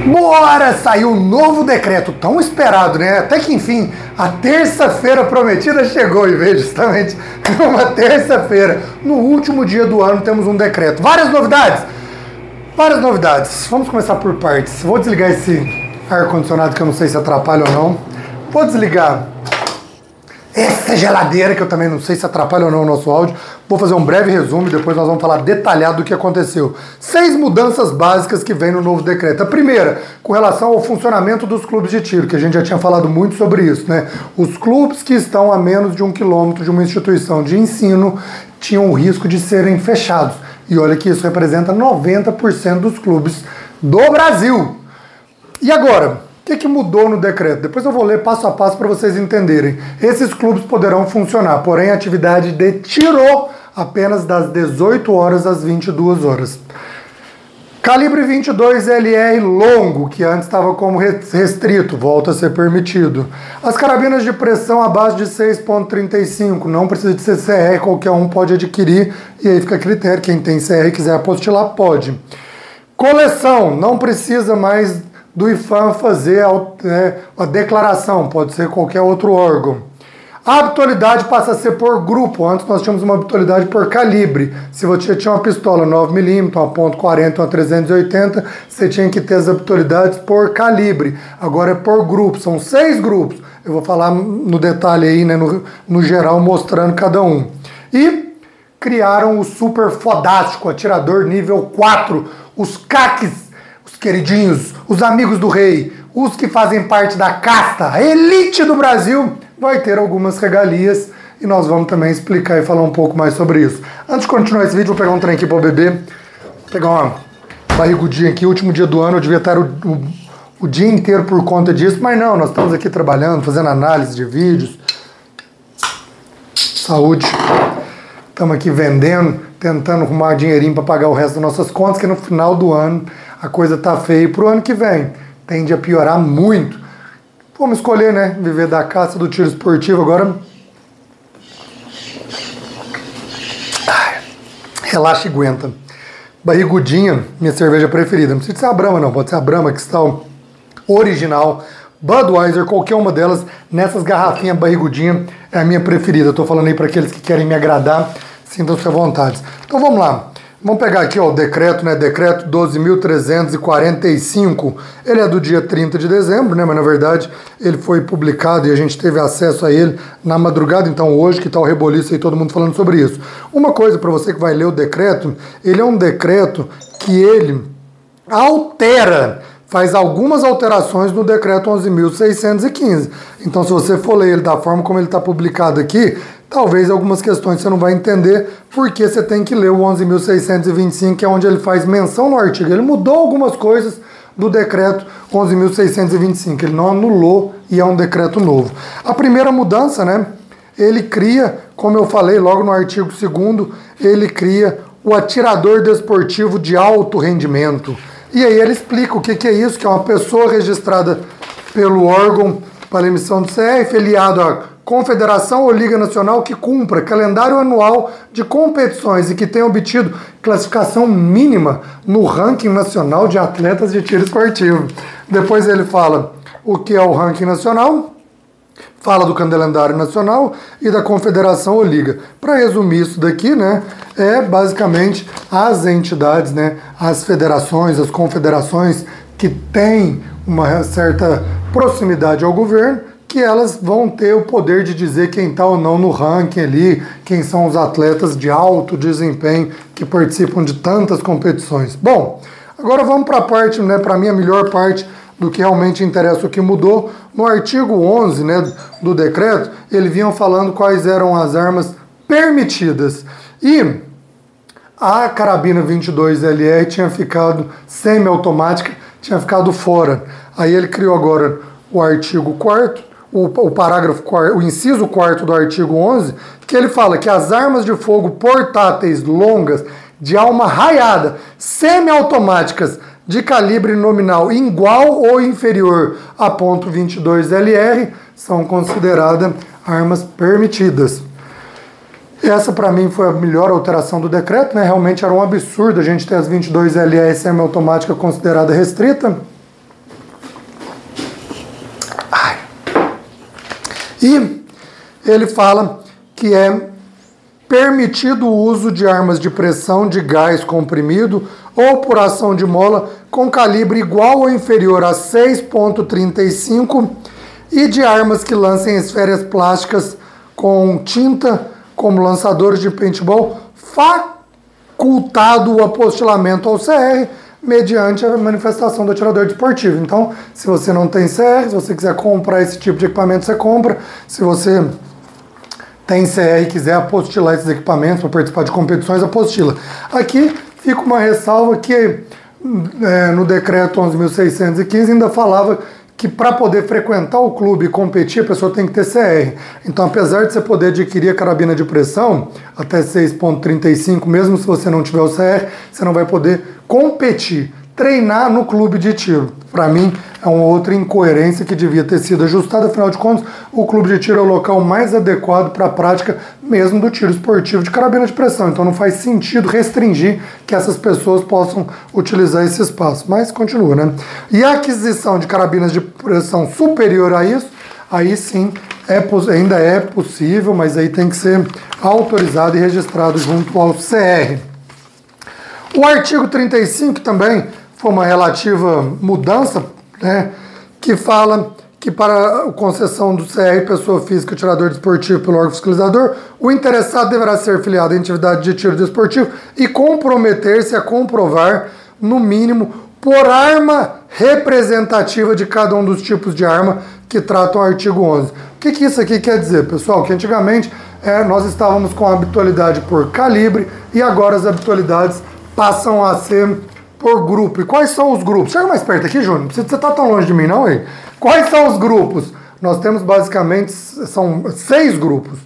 Bora! Saiu um novo decreto, tão esperado, né? Até que enfim, a terça-feira prometida chegou e veio justamente numa terça-feira. No último dia do ano temos um decreto. Várias novidades! Várias novidades. Vamos começar por partes. Vou desligar esse ar-condicionado que eu não sei se atrapalha ou não. Vou desligar essa geladeira, que eu também não sei se atrapalha ou não o nosso áudio. Vou fazer um breve resumo e depois nós vamos falar detalhado do que aconteceu. 6 mudanças básicas que vem no novo decreto. A primeira, com relação ao funcionamento dos clubes de tiro, que a gente já tinha falado muito sobre isso, né? Os clubes que estão a menos de 1 quilômetro de uma instituição de ensino tinham o risco de serem fechados. E olha que isso representa 90% dos clubes do Brasil. E agora? O que mudou no decreto? Depois eu vou ler passo a passo para vocês entenderem. Esses clubes poderão funcionar, porém a atividade de tiro apenas das 18 horas às 22 horas. Calibre 22 LR longo, que antes estava como restrito, volta a ser permitido. As carabinas de pressão abaixo de 6,35, não precisa de ser CR, qualquer um pode adquirir, e aí fica a critério, quem tem CR e quiser apostilar pode. Coleção, não precisa mais do IFAM fazer a declaração, pode ser qualquer outro órgão. A habitualidade passa a ser por grupo, antes nós tínhamos uma habitualidade por calibre. Se você tinha uma pistola 9mm, uma .40, uma 380, você tinha que ter as habitualidades por calibre. Agora é por grupo, são 6 grupos. Eu vou falar no detalhe aí, né, no geral, mostrando cada um. E criaram o super fodástico, atirador nível 4, os CACs, os queridinhos, os amigos do rei, os que fazem parte da casta, a elite do Brasil, vai ter algumas regalias e nós vamos também explicar e falar um pouco mais sobre isso. Antes de continuar esse vídeo, vou pegar um trem aqui para beber, vou pegar uma barrigudinha aqui, último dia do ano, eu devia estar o dia inteiro por conta disso, mas não, nós estamos aqui trabalhando, fazendo análise de vídeos, saúde, estamos aqui vendendo, tentando arrumar dinheirinho para pagar o resto das nossas contas, que no final do ano a coisa tá feia. Pro ano que vem tende a piorar muito. Vamos escolher, né? Viver da caça do tiro esportivo agora. Relaxa e aguenta. Barrigudinha, minha cerveja preferida. Não precisa ser a Brahma, não. Pode ser a Brahma, Cristal, original, Budweiser, qualquer uma delas. Nessas garrafinhas barrigudinha é a minha preferida. Eu tô falando aí para aqueles que querem me agradar. Sintam-se à vontade. Então vamos lá. Vamos pegar aqui ó, o decreto, né? Decreto 12.345. Ele é do dia 30 de dezembro, né? Mas na verdade ele foi publicado e a gente teve acesso a ele na madrugada. Então hoje que tá o reboliço aí, todo mundo falando sobre isso. Uma coisa para você que vai ler o decreto, ele é um decreto que ele altera, faz algumas alterações no decreto 11.615. Então se você for ler ele da forma como ele está publicado aqui, talvez algumas questões você não vai entender, porque você tem que ler o 11.625, que é onde ele faz menção no artigo. Ele mudou algumas coisas do decreto 11.625, ele não anulou e é um decreto novo. A primeira mudança, né, ele cria, como eu falei logo no artigo 2º, ele cria o atirador desportivo de alto rendimento. E aí ele explica o que é isso, que é uma pessoa registrada pelo órgão para emissão de CR, filiado a confederação ou liga nacional que cumpra calendário anual de competições e que tenha obtido classificação mínima no ranking nacional de atletas de tiro esportivo. Depois ele fala o que é o ranking nacional, fala do calendário nacional e da confederação ou liga. Para resumir isso daqui, né, é basicamente as entidades, né, as federações, as confederações que têm uma certa proximidade ao governo, que elas vão ter o poder de dizer quem está ou não no ranking ali, quem são os atletas de alto desempenho que participam de tantas competições. Bom, agora vamos para a parte, né, para mim a melhor parte do que realmente interessa, o que mudou. No artigo 11, né, do decreto, eles vinham falando quais eram as armas permitidas. E a carabina 22LR tinha ficado semiautomática, tinha ficado fora. Aí ele criou agora o artigo 4º, o parágrafo 4º, o inciso 4º do artigo 11, que ele fala que as armas de fogo portáteis longas de alma raiada, semiautomáticas, de calibre nominal igual ou inferior a .22 LR são consideradas armas permitidas. Essa para mim foi a melhor alteração do decreto, né? Realmente era um absurdo a gente ter as 22 LR semiautomática considerada restrita. E ele fala que é permitido o uso de armas de pressão de gás comprimido ou por ação de mola com calibre igual ou inferior a 6,35 e de armas que lancem esferas plásticas com tinta, como lançadores de paintball, facultado o apostilamento ao CR mediante a manifestação do atirador desportivo. Então, se você não tem CR, se você quiser comprar esse tipo de equipamento, você compra. Se você tem CR e quiser apostilar esses equipamentos para participar de competições, apostila. Aqui fica uma ressalva que no decreto 11.615 ainda falava que para poder frequentar o clube e competir, a pessoa tem que ter CR. Então, apesar de você poder adquirir a carabina de pressão até 6,35, mesmo se você não tiver o CR, você não vai poder competir, treinar no clube de tiro. Para mim, é uma outra incoerência que devia ter sido ajustada. Afinal de contas, o clube de tiro é o local mais adequado para a prática mesmo do tiro esportivo de carabina de pressão. Então não faz sentido restringir que essas pessoas possam utilizar esse espaço. Mas continua, né? E a aquisição de carabinas de pressão superior a isso, aí sim ainda é possível, mas aí tem que ser autorizado e registrado junto ao CR. O artigo 35 também foi uma relativa mudança, né, que fala que para a concessão do CR, pessoa física, tirador desportivo pelo órgão fiscalizador, o interessado deverá ser filiado à atividade de tiro desportivo e comprometer-se a comprovar, no mínimo, por arma representativa de cada um dos tipos de arma que tratam o artigo 11. O que isso aqui quer dizer, pessoal? Que antigamente nós estávamos com a habitualidade por calibre e agora as habitualidades passam a ser por grupo. E quais são os grupos? Chega mais perto aqui, Júnior. Não precisa você estar tão longe de mim, não, hein? Quais são os grupos? Nós temos basicamente, são 6 grupos.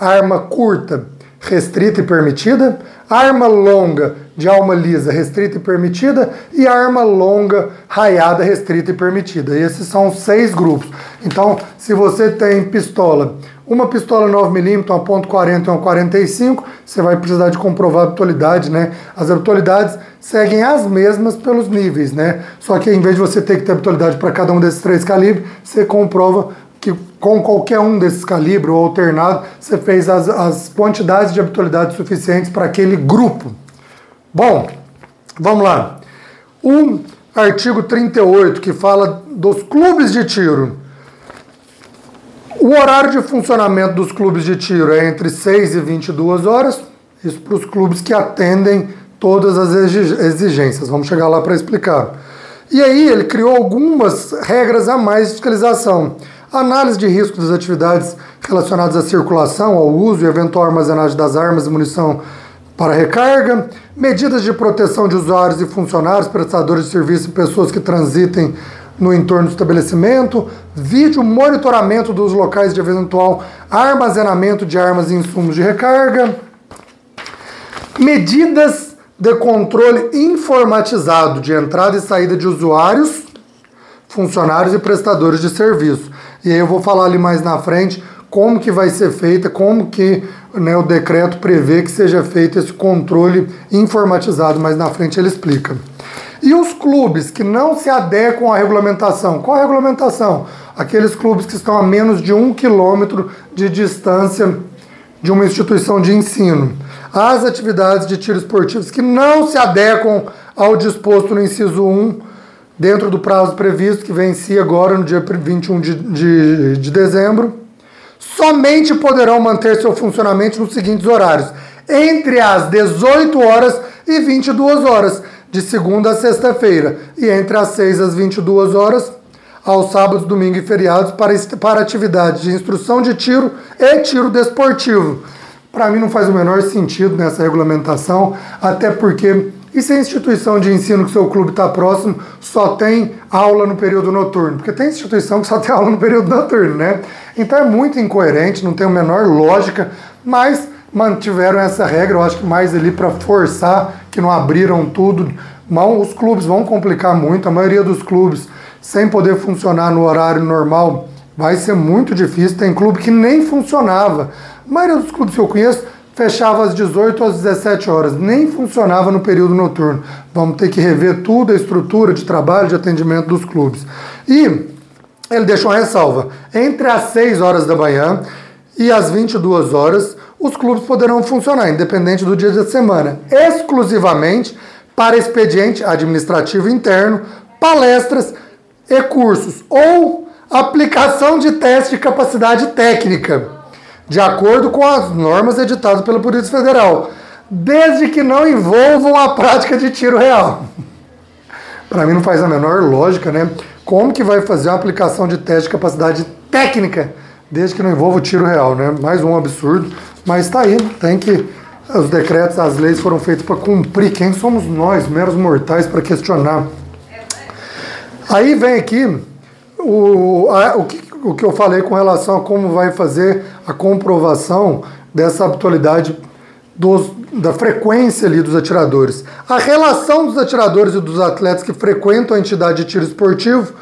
Arma curta, restrita e permitida, arma longa, de alma lisa, restrita e permitida, e arma longa, raiada, restrita e permitida. E esses são 6 grupos. Então, se você tem pistola, uma pistola 9mm, uma .40 e uma 45, você vai precisar de comprovar a habitualidade, né? As habitualidades seguem as mesmas pelos níveis, né? Só que em vez de você ter que ter habitualidade para cada um desses 3 calibres, você comprova que com qualquer um desses calibres ou alternado, você fez as quantidades de habitualidade suficientes para aquele grupo. Bom, vamos lá. O artigo 38, que fala dos clubes de tiro. O horário de funcionamento dos clubes de tiro é entre 6 e 22 horas, isso para os clubes que atendem todas as exigências. Vamos chegar lá para explicar. E aí ele criou algumas regras a mais de fiscalização. Análise de risco das atividades relacionadas à circulação, ao uso e eventual armazenagem das armas e munição para recarga, medidas de proteção de usuários e funcionários, prestadores de serviço e pessoas que transitem no entorno do estabelecimento, vídeo monitoramento dos locais de eventual armazenamento de armas e insumos de recarga, medidas de controle informatizado de entrada e saída de usuários, funcionários e prestadores de serviço. E aí eu vou falar ali mais na frente como que vai ser feita, como que, né, o decreto prevê que seja feito esse controle informatizado, mas na frente ele explica. E os clubes que não se adequam à regulamentação? Qual a regulamentação? Aqueles clubes que estão a menos de 1 quilômetro de distância de uma instituição de ensino. As atividades de tiro esportivos que não se adequam ao disposto no inciso 1, dentro do prazo previsto, que vencia agora no dia 21 de dezembro, somente poderão manter seu funcionamento nos seguintes horários: entre as 18 horas e 22 horas, de segunda a sexta-feira, e entre as 6 às 22 horas, aos sábados, domingos e feriados, para atividades de instrução de tiro e tiro desportivo. Para mim não faz o menor sentido nessa regulamentação, até porque, e se a instituição de ensino que o seu clube está próximo só tem aula no período noturno? Porque tem instituição que só tem aula no período noturno, né? Então é muito incoerente, não tem a menor lógica, mas mantiveram essa regra, eu acho que mais ali para forçar, que não abriram tudo. Os clubes vão complicar muito, a maioria dos clubes, sem poder funcionar no horário normal, vai ser muito difícil. Tem clube que nem funcionava. A maioria dos clubes que eu conheço fechava às 18 ou às 17 horas, nem funcionava no período noturno. Vamos ter que rever tudo, a estrutura de trabalho, de atendimento dos clubes. E ele deixou uma ressalva. Entre as 6 horas da manhã e as 22 horas, os clubes poderão funcionar, independente do dia da semana, exclusivamente para expediente administrativo interno, palestras e cursos, ou aplicação de teste de capacidade técnica, de acordo com as normas editadas pela Polícia Federal, desde que não envolvam a prática de tiro real. Para mim não faz a menor lógica, né? Como que vai fazer uma aplicação de teste de capacidade técnica, desde que não envolva o tiro real, né? Mais um absurdo, mas tá aí, tem que... Os decretos, as leis foram feitos para cumprir. Quem somos nós, meros mortais, para questionar? Aí vem aqui o que eu falei com relação a como vai fazer a comprovação dessa habitualidade da frequência ali dos atiradores. A relação dos atiradores e dos atletas que frequentam a entidade de tiro esportivo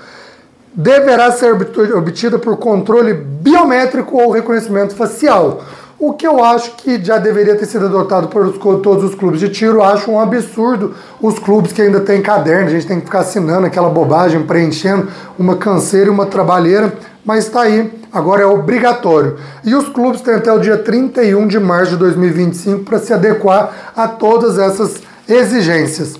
deverá ser obtida por controle biométrico ou reconhecimento facial. O que eu acho que já deveria ter sido adotado por todos os clubes de tiro. Acho um absurdo os clubes que ainda têm caderno, a gente tem que ficar assinando aquela bobagem, preenchendo, uma canseira e uma trabalheira, mas está aí, agora é obrigatório. E os clubes têm até o dia 31 de março de 2025 para se adequar a todas essas exigências.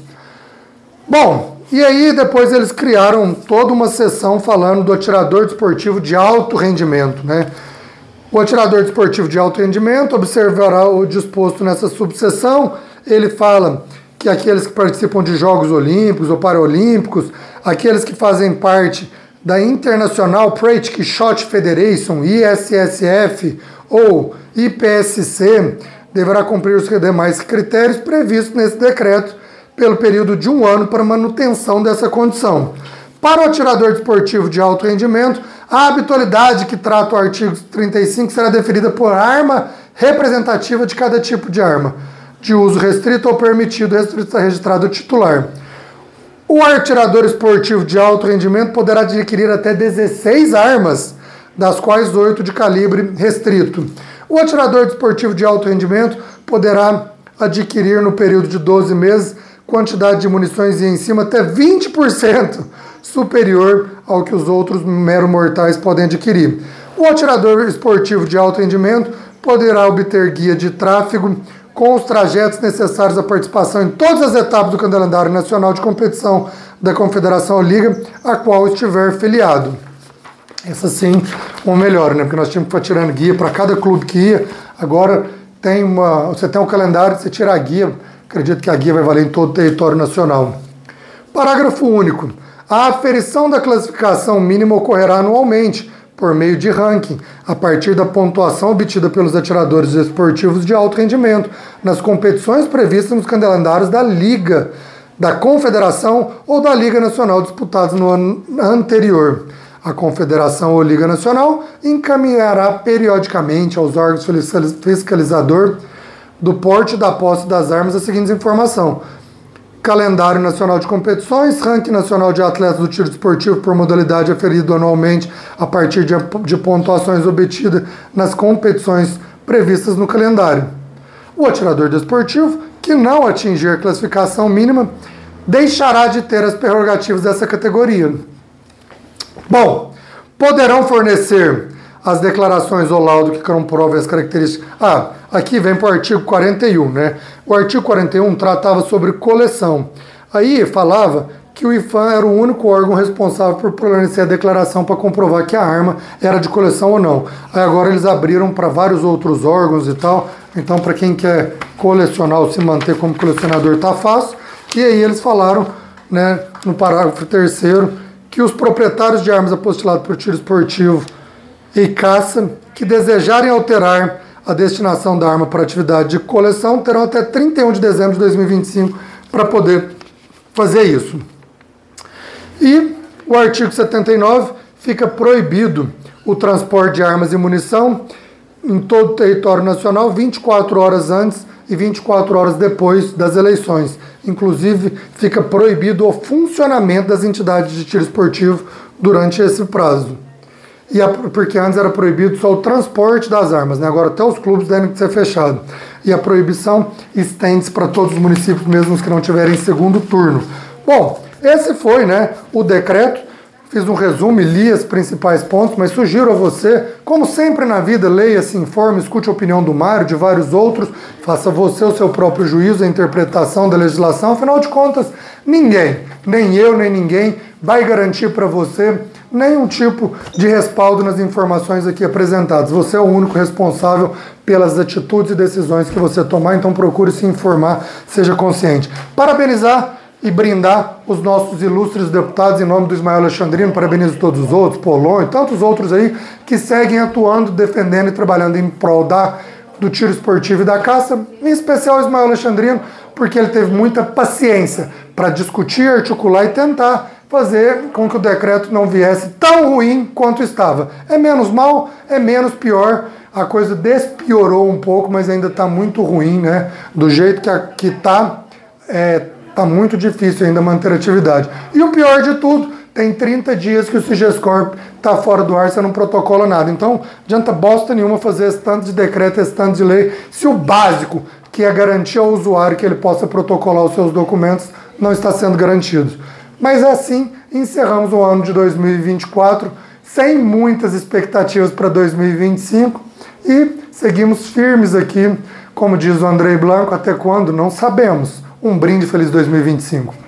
Bom, e aí depois eles criaram toda uma sessão falando do atirador desportivo de alto rendimento, né? O atirador desportivo de alto rendimento observará o disposto nessa subseção. Ele fala que aqueles que participam de Jogos Olímpicos ou Paralímpicos, aqueles que fazem parte da International Pratic Shot Federation, ISSF ou IPSC, deverá cumprir os demais critérios previstos nesse decreto pelo período de 1 ano para manutenção dessa condição. Para o atirador desportivo de alto rendimento, a habitualidade que trata o artigo 35 será definida por arma representativa de cada tipo de arma, de uso restrito ou permitido, registrado titular. O atirador esportivo de alto rendimento poderá adquirir até 16 armas, das quais 8 de calibre restrito. O atirador desportivo de alto rendimento poderá adquirir no período de 12 meses quantidade de munições e em cima até 20% superior ao que os outros mero mortais podem adquirir. O atirador esportivo de alto rendimento poderá obter guia de tráfego com os trajetos necessários à participação em todas as etapas do calendário nacional de competição da Confederação ou Liga, a qual estiver filiado. Essa sim, uma melhora, né? Porque nós tínhamos que estar tirando guia para cada clube que ia. Agora você tem um calendário, você tira a guia. Acredito que a guia vai valer em todo o território nacional. Parágrafo único. A aferição da classificação mínima ocorrerá anualmente, por meio de ranking, a partir da pontuação obtida pelos atiradores esportivos de alto rendimento, nas competições previstas nos calendários da Liga, da Confederação ou da Liga Nacional disputados no ano anterior. A Confederação ou Liga Nacional encaminhará periodicamente aos órgãos fiscalizador do porte e da posse das armas as seguintes informações: calendário nacional de competições, ranking nacional de atletas do tiro esportivo por modalidade aferido anualmente a partir de pontuações obtidas nas competições previstas no calendário. O atirador desportivo que não atingir a classificação mínima deixará de ter as prerrogativas dessa categoria. Bom, poderão fornecer as declarações ou laudo que comprovem as características. Aqui vem para o artigo 41, né? O artigo 41 tratava sobre coleção. Aí falava que o IFAM era o único órgão responsável por fornecer a declaração para comprovar que a arma era de coleção ou não. Aí agora eles abriram para vários outros órgãos e tal. Então, para quem quer colecionar ou se manter como colecionador, tá fácil. E aí eles falaram, né, no parágrafo 3º, que os proprietários de armas apostiladas por tiro esportivo e caça que desejarem alterar a destinação da arma para atividade de coleção terão até 31 de dezembro de 2025 para poder fazer isso. E o artigo 79 fica proibido o transporte de armas e munição em todo o território nacional 24 horas antes e 24 horas depois das eleições. Inclusive, fica proibido o funcionamento das entidades de tiro esportivo durante esse prazo. Porque antes era proibido só o transporte das armas, né? Agora até os clubes devem ser fechados. E a proibição estende-se para todos os municípios, mesmo os que não tiverem segundo turno. Bom, esse foi, né, o decreto. fiz um resumo e li os principais pontos, mas sugiro a você, como sempre na vida, leia, se informe, escute a opinião do Mário, de vários outros, faça você o seu próprio juízo, a interpretação da legislação. Afinal de contas, ninguém, nem eu, nem ninguém, vai garantir para você nenhum tipo de respaldo nas informações aqui apresentadas. Você é o único responsável pelas atitudes e decisões que você tomar, então procure se informar, seja consciente. Parabenizar e brindar os nossos ilustres deputados em nome do Ismael Alexandrino, parabenizo todos os outros, Polon e tantos outros aí que seguem atuando, defendendo e trabalhando em prol do tiro esportivo e da caça, em especial o Ismael Alexandrino, porque ele teve muita paciência para discutir, articular e tentar fazer com que o decreto não viesse tão ruim quanto estava. É menos mal, é menos pior, a coisa despiorou um pouco, mas ainda está muito ruim, né? Do jeito que está, tá muito difícil ainda manter a atividade. E o pior de tudo, tem 30 dias que o Sigescorp está fora do ar, você não protocola nada. Então, não adianta bosta nenhuma fazer esse tanto de decreto, esse tanto de lei, se o básico, que é garantir ao usuário que ele possa protocolar os seus documentos, não está sendo garantido. Mas assim, encerramos o ano de 2024, sem muitas expectativas para 2025, e seguimos firmes aqui, como diz o Andrei Blanco, até quando? Não sabemos. Um brinde feliz 2025.